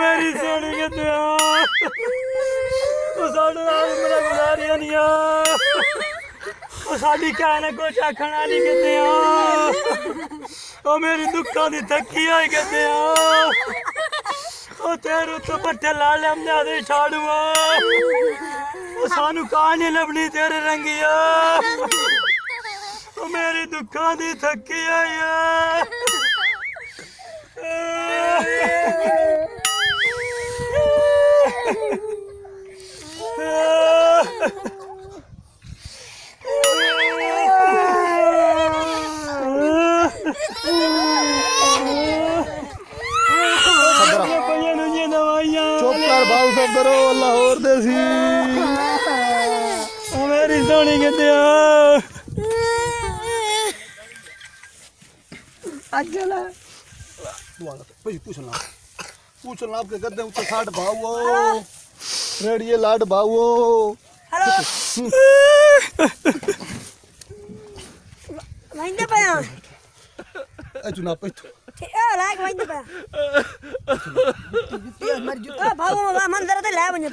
मेरी सोनी कहते मेरा गुजारिया नहीं साड़ी कहने कुछ आखन वाली कहते मेरी दुखा दी थकी आई कहते तेरू तो पट्टे ला लिया छाड़ूआ सानू कहानी लभनी तेरे रंगिया मेरी दुखा दी थकी आई लाहौर देसी मेरी सोनी कहते पूछना आपके गद्दे ऊंचे साठ भावो रेडिये लाड भावो वहीं पे चुना पैठो लाइक वहीं पे मर जूता भागो मन जरा ले बने